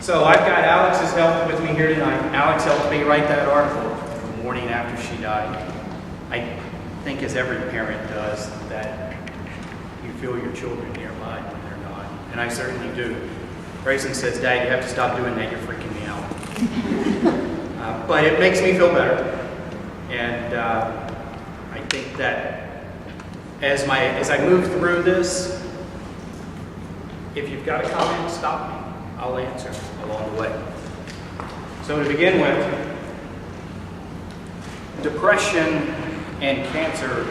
So I've got Alex's help with me here tonight. Alex helped me write that article the morning after she died. I think, as every parent does, that you feel your children nearby when they're not. And I certainly do. Grayson says, "Dad, you have to stop doing that. You're freaking me out." But it makes me feel better. And I think that as I move through this, if you've got a comment, stop me. I'll answer along the way. So to begin with, depression and cancer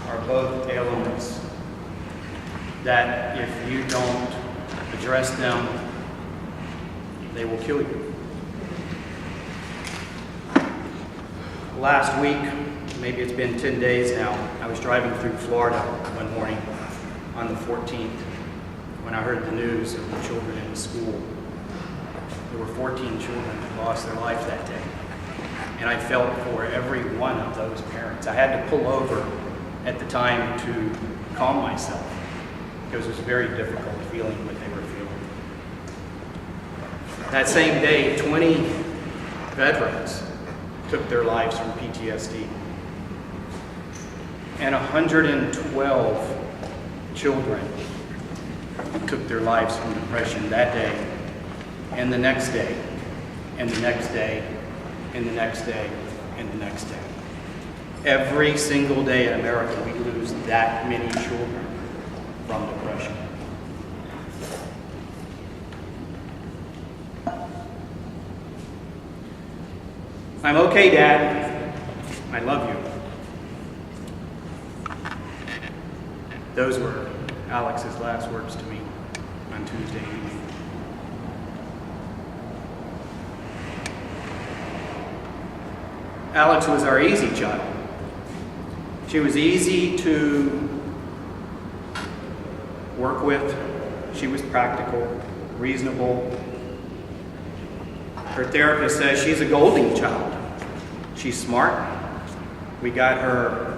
are both ailments that if you don't address them, they will kill you. Last week, maybe it's been 10 days now, I was driving through Florida one morning on the 14th when I heard the news of the children in the school. There were 14 children that lost their life that day. And I felt for every one of those parents. I had to pull over at the time to calm myself because it was a very difficult feeling what they were feeling. That same day, 20 veterans took their lives from PTSD. And 112 children took their lives from depression that day, and the next day, and the next day, and the next day, and the next day. Every single day in America, we lose that many children from depression. I'm okay, Dad. I love you. Those were Alex's last words to me on Tuesday evening. Alex was our easy child. She was easy to work with. She was practical, reasonable. Her therapist says she's a golden child. She's smart. We got her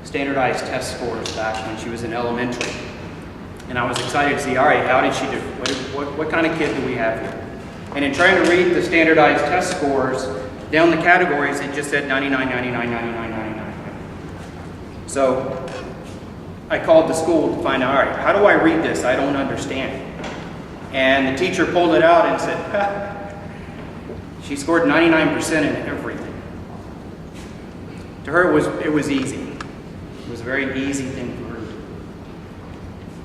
standardized test scores back when she was in elementary. And I was excited to see, all right, how did she do? What kind of kid do we have here? And in trying to read the standardized test scores, down the categories, it just said 99, 99, 99, 99. So I called the school to find out, all right, how do I read this? I don't understand. And the teacher pulled it out and said, she scored 99% in everything. To her, it was easy. It was a very easy thing for her to do.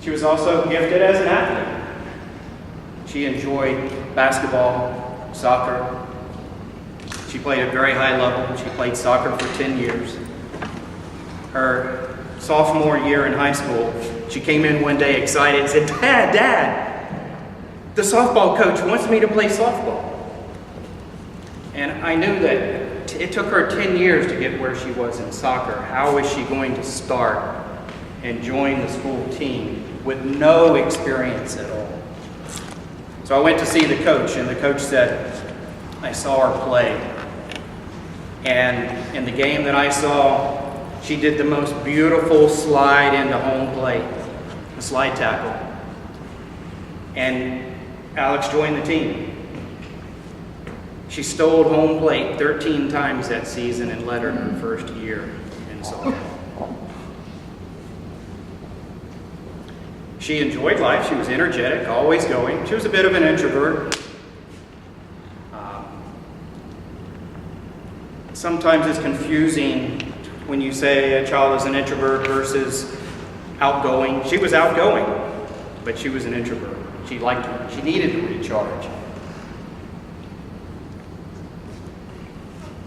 She was also gifted as an athlete. She enjoyed basketball, soccer. She played at a very high level. She played soccer for 10 years. Her sophomore year in high school, she came in one day excited and said, Dad, the softball coach wants me to play softball. And I knew that it took her 10 years to get where she was in soccer. How was she going to start and join the school team with no experience at all? So I went to see the coach, and the coach said, I saw her play. And in the game that I saw, she did the most beautiful slide into home plate, a slide tackle. And Alex joined the team. She stole home plate 13 times that season and led her her first year in softball. She enjoyed life. She was energetic, always going. She was a bit of an introvert. Sometimes it's confusing when you say a child is an introvert versus outgoing. She was outgoing, but she was an introvert. She needed to recharge.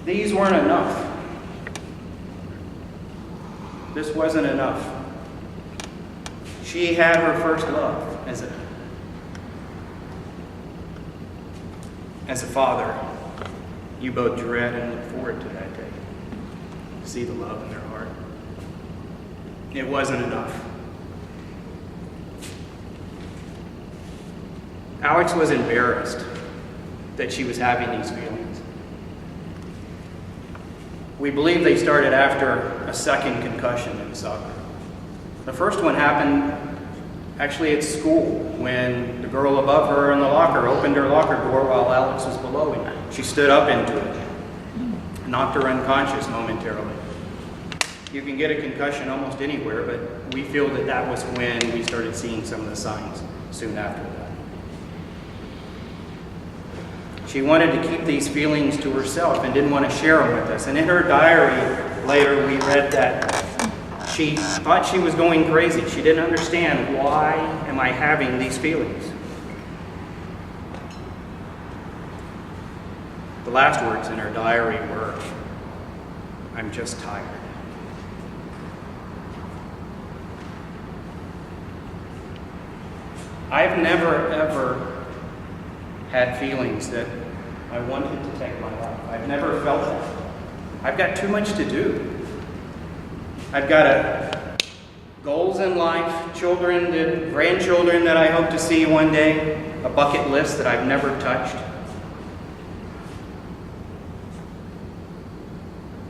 These weren't enough. This wasn't enough. She had her first love as a father. You both dread and look forward to that day. See the love in their heart. It wasn't enough. Alex was embarrassed that she was having these feelings. We believe they started after a second concussion in soccer. The first one happened Actually, at school, when the girl above her in the locker opened her locker door while Alex was below him. She stood up into it, knocked her unconscious momentarily. You can get a concussion almost anywhere, but we feel that that was when we started seeing some of the signs soon after that. She wanted to keep these feelings to herself and didn't want to share them with us. And in her diary later, we read that she thought she was going crazy. She didn't understand, why am I having these feelings? The last words in her diary were, I'm just tired. I've never, ever had feelings that I wanted to take my life. I've never felt that. I've got too much to do. I've got goals in life, children, grandchildren that I hope to see one day, a bucket list that I've never touched.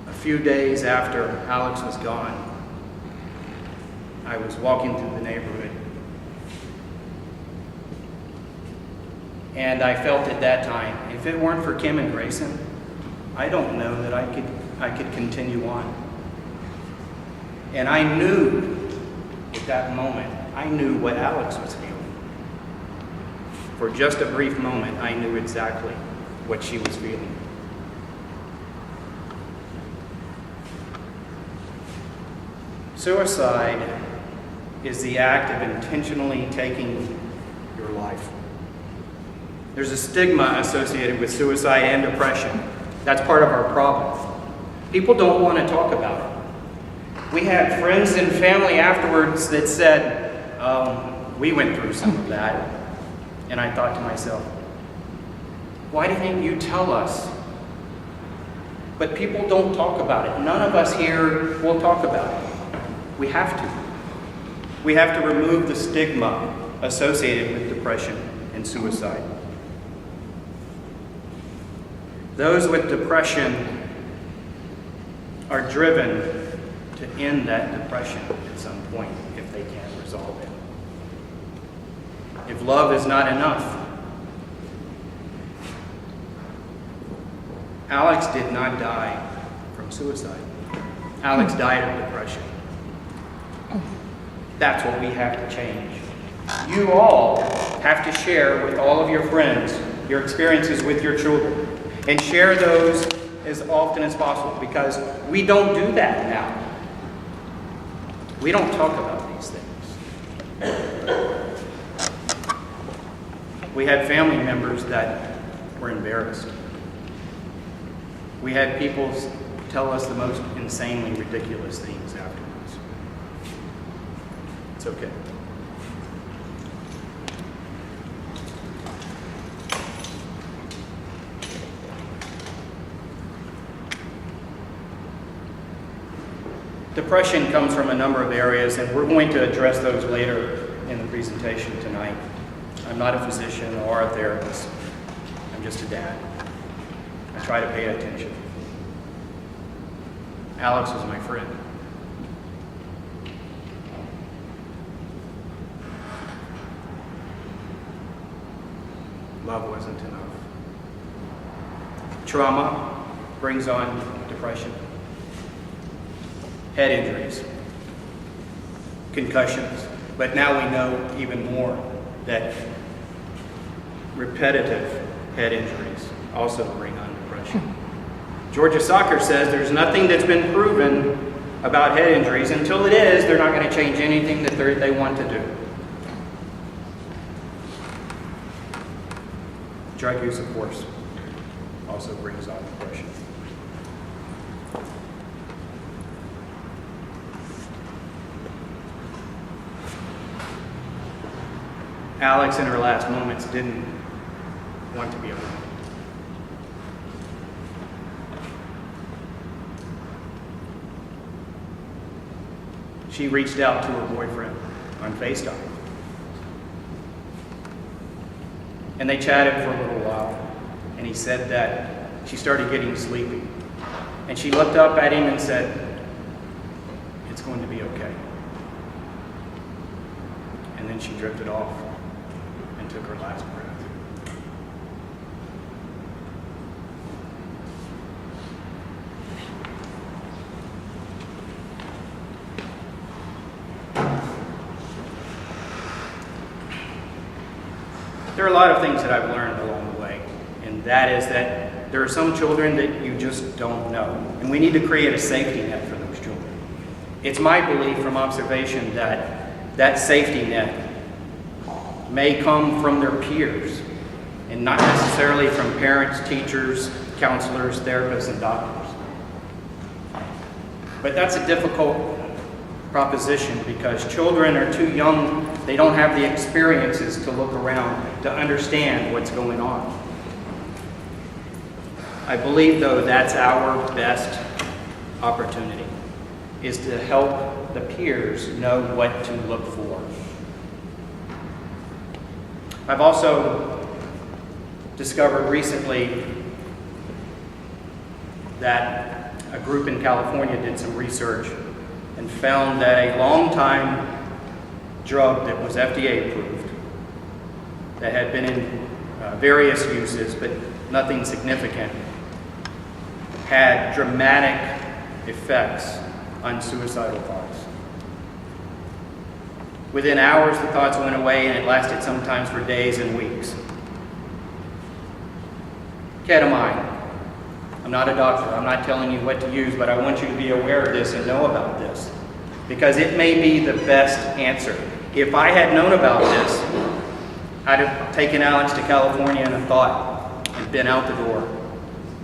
A few days after Alex was gone, I was walking through the neighborhood. And I felt at that time, if it weren't for Kim and Grayson, I don't know that I could continue on. And I knew at that moment, I knew what Alex was feeling. For just a brief moment, I knew exactly what she was feeling. Suicide is the act of intentionally taking your life. There's a stigma associated with suicide and depression. That's part of our problem. People don't want to talk about it. We had friends and family afterwards that said, we went through some of that. And I thought to myself, why didn't you tell us? But people don't talk about it. None of us here will talk about it. We have to. We have to remove the stigma associated with depression and suicide. Those with depression are driven to end that depression at some point if they can't resolve it. If love is not enough. Alex did not die from suicide. Alex died of depression. That's what we have to change. You all have to share with all of your friends your experiences with your children, and share those as often as possible, because we don't do that now. We don't talk about these things. We had family members that were embarrassed. We had people tell us the most insanely ridiculous things afterwards. It's okay. Depression comes from a number of areas, and we're going to address those later in the presentation tonight. I'm not a physician or a therapist. I'm just a dad. I try to pay attention. Alex was my friend. Love wasn't enough. Trauma brings on depression. Head injuries, concussions, but now we know even more that repetitive head injuries also bring on depression. Georgia Soccer says there's nothing that's been proven about head injuries. Until it is, they're not going to change anything that they want to do. Drug use, of course, also brings on depression. Alex, in her last moments, didn't want to be alone. She reached out to her boyfriend on FaceTime. And they chatted for a little while. And he said that she started getting sleepy. And she looked up at him and said, "It's going to be okay." And then she drifted off and took her last breath. There are a lot of things that I've learned along the way, and that is that there are some children that you just don't know, and we need to create a safety net for those children. It's my belief from observation that that safety net may come from their peers and not necessarily from parents, teachers, counselors, therapists, and doctors. But that's a difficult proposition because children are too young. They don't have the experiences to look around to understand what's going on. I believe, though, that's our best opportunity, is to help the peers know what to look for. I've also discovered recently that a group in California did some research and found that a long-time drug that was FDA approved, that had been in various uses but nothing significant, had dramatic effects on suicidal thoughts. Within hours, the thoughts went away, and it lasted sometimes for days and weeks. Ketamine. I'm not a doctor. I'm not telling you what to use, but I want you to be aware of this and know about this, because it may be the best answer. If I had known about this, I'd have taken Alex to California in a thought and been out the door.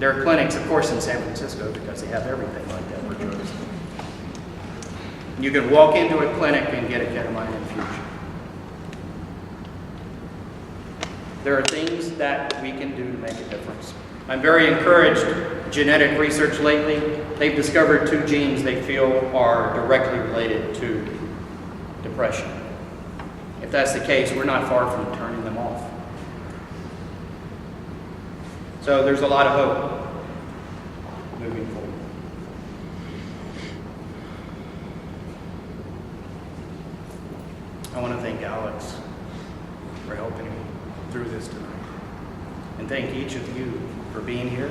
There are clinics, of course, in San Francisco because they have everything like that for drugs. You can walk into a clinic and get a ketamine infusion. There are things that we can do to make a difference. I'm very encouraged. Genetic research lately, they've discovered 2 genes they feel are directly related to depression. If that's the case, we're not far from turning them off. So there's a lot of hope moving forward. I want to thank Alex for helping me through this tonight. And thank each of you for being here.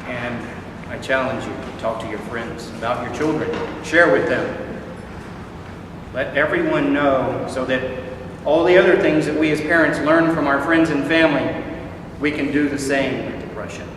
And I challenge you to talk to your friends about your children. Share with them. Let everyone know so that all the other things that we as parents learn from our friends and family, we can do the same with depression.